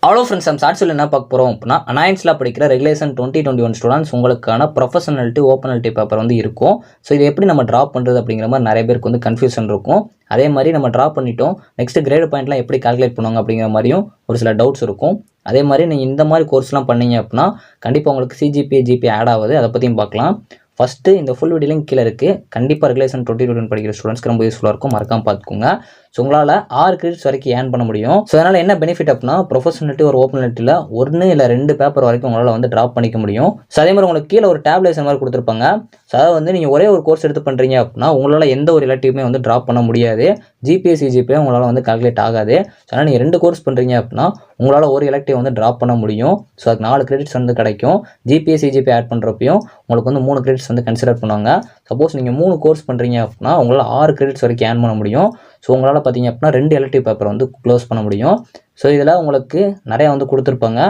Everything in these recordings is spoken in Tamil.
அவ்வளோ ஃப்ரெண்ட்ஸ் நம்ம ஷார்ட்ஸில் என்ன பார்க்க போகிறோம் அப்படின்னா அனாயன்ஸில் படிக்கிற ரெகுலேஷன் 2021 ஸ்டூடெண்ட்ஸ் உங்களுக்கான ப்ரொஃபஷனாலிட்டி ஓப்பனாலிட்டி பேப்பர் வந்து இருக்கும். ஸோ இது எப்படி நம்ம ட்ராப் பண்ணுறது அப்படிங்கிற மாதிரி நிறைய பேருக்கு வந்து கன்ஃபியூஷன் இருக்கும். அதே மாதிரி நம்ம ட்ராப் பண்ணிட்டோம், நெக்ஸ்ட் கிரேட் பாயிண்ட்லாம் எப்படி கால்குலேட் பண்ணுவாங்க அப்படிங்கிற மாதிரியும் ஒரு சில டவுட்ஸ் இருக்கும். அதே மாதிரி நீங்கள் இந்த மாதிரி கோர்ஸ்லாம் பண்ணீங்க அப்படின்னா கண்டிப்பாக உங்களுக்கு சிஜிபிஏ ஜிபிஏ ஆட் ஆகுது. அதை பற்றியும் பார்க்கலாம். ஃபஸ்ட்டு இந்த ஃபுல் வீடியோ லிங்க் கீழே இருக்குது. கண்டிப்பாக ரெகுலேஷன் 2021 படிக்கிற ஸ்டூடெண்ட்ஸ்க்கு ரொம்ப யூஸ்ஃபுல்லாக இருக்கும். மறக்காம பார்த்துக்கோங்க. ஸோ உங்களால் 6 கிரெடிட்ஸ் வரைக்கும் ஏர்ன் பண்ண முடியும். ஸோ அதனால் என்ன பெனிஃபிட் அப்படின்னா ப்ரொஃபஷனாலிட்டி ஒரு ஓப்பனாலிட்டியில் 1 இல்லை 2 பேப்பர் வரைக்கும் உங்களால் வந்து ட்ராப் பண்ணிக்க முடியும். ஸோ அதே மாதிரி உங்களுக்கு கீழே ஒரு டேப்லேஷன் மாதிரி கொடுத்துருப்பாங்க. ஸோ அதாவது வந்து நீங்கள் ஒரே ஒரு கோர்ஸ் எடுத்து பண்ணுறீங்க அப்படின்னா உங்களால் எந்த ஒரு எலக்டிவ்மே வந்து ட்ராப் பண்ண முடியாது. ஜிபிஏ சிஜிபிஏ உங்களால் வந்து கால்குலேட் ஆகாது. ஸோ அதனால் நீங்கள் 2 கோர்ஸ் பண்ணுறீங்க அப்படின்னா உங்களால் ஒரு எலக்டிவ் வந்து ட்ராப் பண்ண முடியும். ஸோ அதுக்கு 4 கிரெடிட்ஸ் வந்து கிடைக்கும். ஜிபிஏ சிஜிபிஏ ஆட் பண்ணுறப்பையும் உங்களுக்கு வந்து 3 கிரெடிட்ஸ் வந்து கன்சிடர் பண்ணுவாங்க. சப்போஸ் நீங்கள் 3 கோர்ஸ் பண்ணுறீங்க அப்படின்னா உங்களால் 6 கிரெடிட்ஸ் வரைக்கும் ஏர்ன் பண்ண முடியும். ஸோ உங்களால் பார்த்தீங்க அப்படின்னா 2 எலக்டிவ் பேப்பர் வந்து க்ளோஸ் பண்ண முடியும். ஸோ இதில் உங்களுக்கு நிறையா வந்து கொடுத்துருப்பாங்க.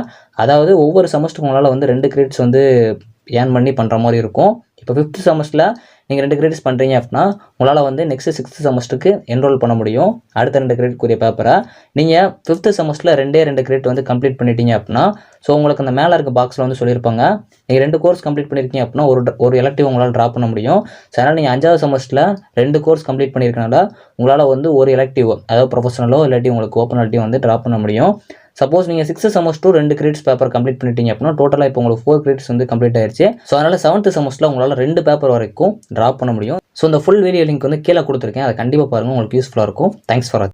அதாவது ஒவ்வொரு செமஸ்டருக்கு உங்களால் வந்து 2 கிரெடிட்ஸ் வந்து ஏர்ன் பண்ணி பண்ணுற மாதிரி இருக்கும். இப்போ 5th செமஸ்டரில் நீங்கள் 2 கிரெடிட்ஸ் பண்ணுறீங்க அப்படின்னா உங்களால் வந்து நெக்ஸ்ட் 6th செமஸ்டருக்கு என்ரோல் பண்ண முடியும். அடுத்த 2 கிரெடிட்க்குரிய பேப்பரை நீங்கள் 5th செமஸ்டரில் 2 கிரெடிட் வந்து கம்ப்ளீட் பண்ணிட்டீங்க அப்படின்னா ஸோ உங்களுக்கு அந்த மேலே இருக்க பாக்ஸில் வந்து சொல்லியிருப்பாங்க நீங்கள் 2 கோர்ஸ் கம்ப்ளீட் பண்ணியிருக்கீங்க அப்படின்னா ஒரு எலக்டிவ் உங்களால் ட்ராப் பண்ண முடியும். ஸோ அதனால் நீங்கள் 5வது செமஸ்டரில் 2 கோர்ஸ் கம்ப்ளீட் பண்ணியிருக்கனால உங்களால் வந்து ஒரு எலக்டிவ் அதாவது ப்ரொஃபஷனலோ இல்லாட்டி உங்களுக்கு ஓப்பனாலிட்டி வந்து ட்ராப் பண்ண முடியும். சப்போஸ் நீங்கள் 6th semester 2 credits paper complete பண்ணிட்டீங்க அப்படின்னா டோட்டலாக இப்போ உங்களுக்கு 4 கிரெடிட்ஸ் வந்து கம்ப்ளீட் ஆயிடுச்சு. ஸோ அதனால் 7th செமஸ்டரில் உங்களால் 2 பேப்பர் வரைக்கும் ட்ராப் பண்ண முடியும். ஸோ இந்த ஃபுல் வீடியோ லிங்க் வந்து கீழே கொடுத்துருக்கேன். அதை கண்டிப்பாக பாருங்கள், உங்களுக்கு யூஸ்ஃபுல்லாக இருக்கும். தேங்க்ஸ் ஃபார் வாட்சிங்.